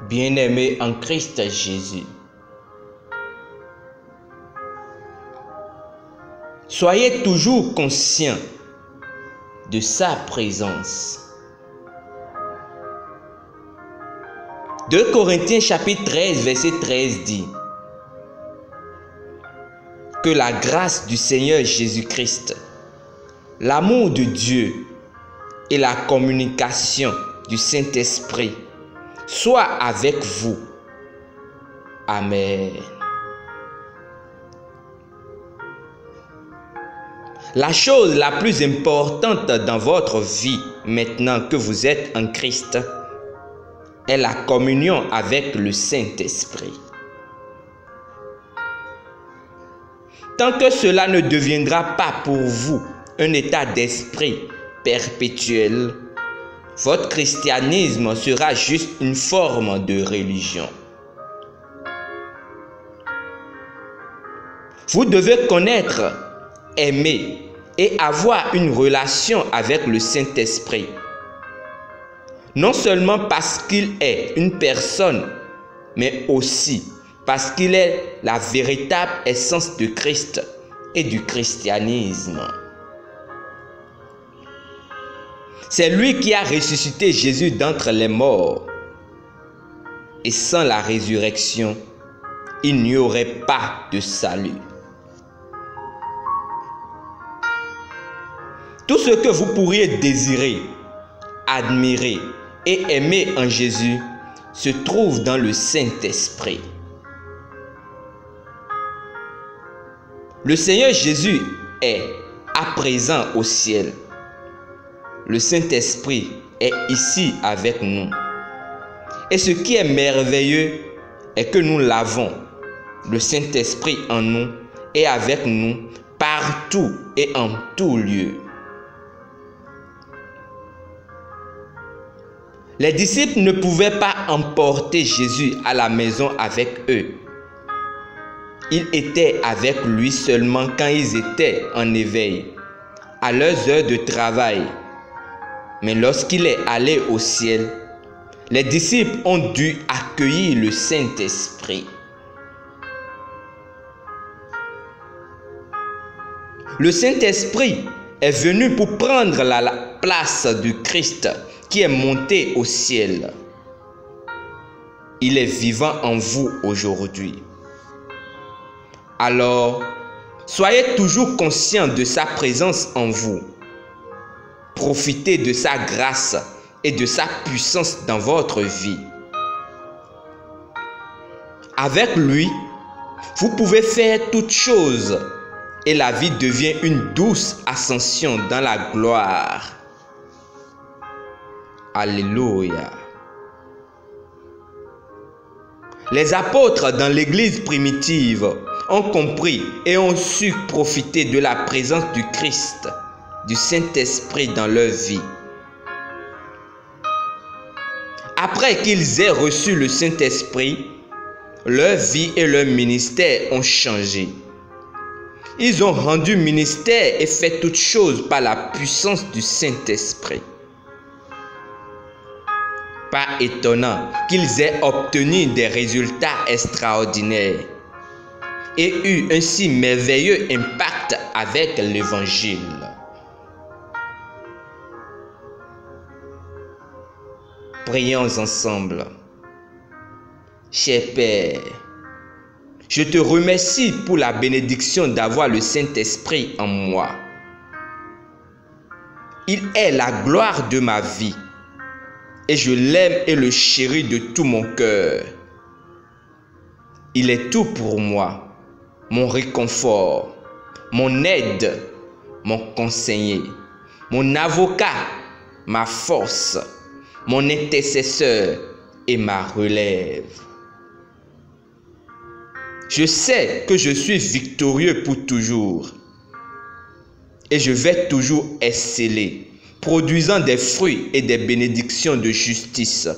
Bien-aimés en Christ Jésus, soyez toujours conscients de sa présence. 2 Corinthiens chapitre 13 verset 13 dit que la grâce du Seigneur Jésus-Christ, l'amour de Dieu et la communication du Saint-Esprit soit avec vous. Amen. La chose la plus importante dans votre vie maintenant que vous êtes en Christ est la communion avec le Saint-Esprit. Tant que cela ne deviendra pas pour vous un état d'esprit perpétuel, votre christianisme sera juste une forme de religion. Vous devez connaître, aimer et avoir une relation avec le Saint-Esprit. Non seulement parce qu'il est une personne, mais aussi parce qu'il est la véritable essence de Christ et du christianisme. C'est lui qui a ressuscité Jésus d'entre les morts. Et sans la résurrection, il n'y aurait pas de salut. Tout ce que vous pourriez désirer, admirer et aimer en Jésus se trouve dans le Saint-Esprit. Le Seigneur Jésus est à présent au ciel. Le Saint-Esprit est ici avec nous. Et ce qui est merveilleux est que nous l'avons, le Saint-Esprit en nous et avec nous partout et en tout lieu. Les disciples ne pouvaient pas emporter Jésus à la maison avec eux. Ils étaient avec lui seulement quand ils étaient en éveil, à leurs heures de travail. Mais lorsqu'il est allé au ciel, les disciples ont dû accueillir le Saint-Esprit. Le Saint-Esprit est venu pour prendre la place du Christ qui est monté au ciel. Il est vivant en vous aujourd'hui. Alors, soyez toujours conscients de sa présence en vous. Profitez de sa grâce et de sa puissance dans votre vie. Avec lui, vous pouvez faire toutes choses et la vie devient une douce ascension dans la gloire. Alléluia. Les apôtres dans l'église primitive ont compris et ont su profiter de la présence du Christ, du Saint-Esprit dans leur vie. Après qu'ils aient reçu le Saint-Esprit, leur vie et leur ministère ont changé. Ils ont rendu ministère et fait toutes choses par la puissance du Saint-Esprit. Pas étonnant qu'ils aient obtenu des résultats extraordinaires et eu un si merveilleux impact avec l'Évangile. Prions ensemble. Cher Père, je te remercie pour la bénédiction d'avoir le Saint-Esprit en moi. Il est la gloire de ma vie et je l'aime et le chéris de tout mon cœur. Il est tout pour moi, mon réconfort, mon aide, mon conseiller, mon avocat, ma force, mon intercesseur et ma relève. Je sais que je suis victorieux pour toujours et je vais toujours exceller, produisant des fruits et des bénédictions de justice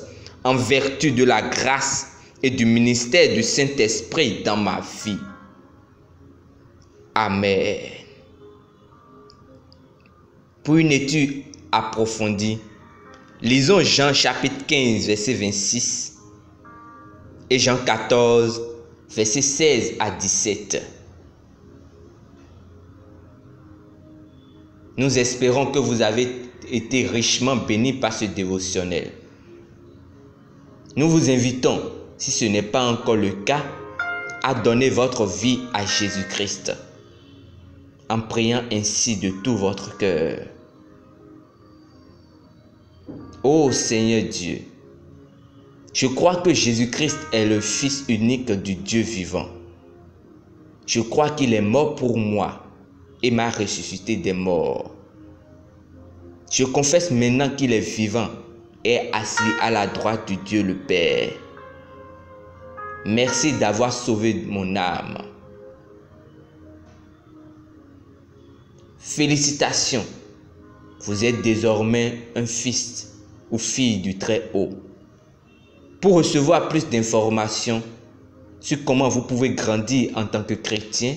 en vertu de la grâce et du ministère du Saint-Esprit dans ma vie. Amen. Pour une étude approfondie, lisons Jean chapitre 15, verset 26 et Jean 14, versets 16 à 17. Nous espérons que vous avez été richement bénis par ce dévotionnel. Nous vous invitons, si ce n'est pas encore le cas, à donner votre vie à Jésus-Christ, en priant ainsi de tout votre cœur. Ô Seigneur Dieu, je crois que Jésus-Christ est le Fils unique du Dieu vivant. Je crois qu'il est mort pour moi et m'a ressuscité des morts. Je confesse maintenant qu'il est vivant et assis à la droite de Dieu le Père. Merci d'avoir sauvé mon âme. Félicitations, vous êtes désormais un fils ou fille du Très-Haut. Pour recevoir plus d'informations sur comment vous pouvez grandir en tant que chrétien,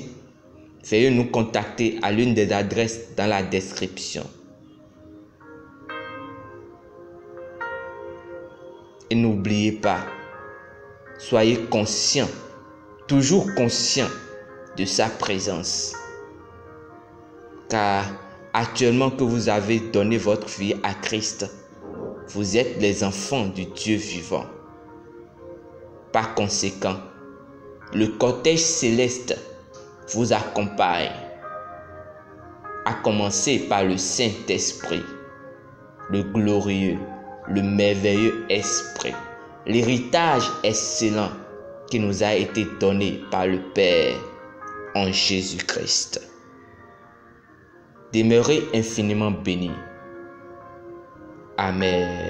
veuillez nous contacter à l'une des adresses dans la description. Et n'oubliez pas, soyez conscient, toujours conscient de sa présence. Car actuellement que vous avez donné votre vie à Christ, vous êtes les enfants du Dieu vivant. Par conséquent, le cortège céleste vous accompagne, à commencer par le Saint-Esprit, le glorieux, le merveilleux Esprit, l'héritage excellent qui nous a été donné par le Père en Jésus-Christ. Demeurez infiniment bénis. Amen.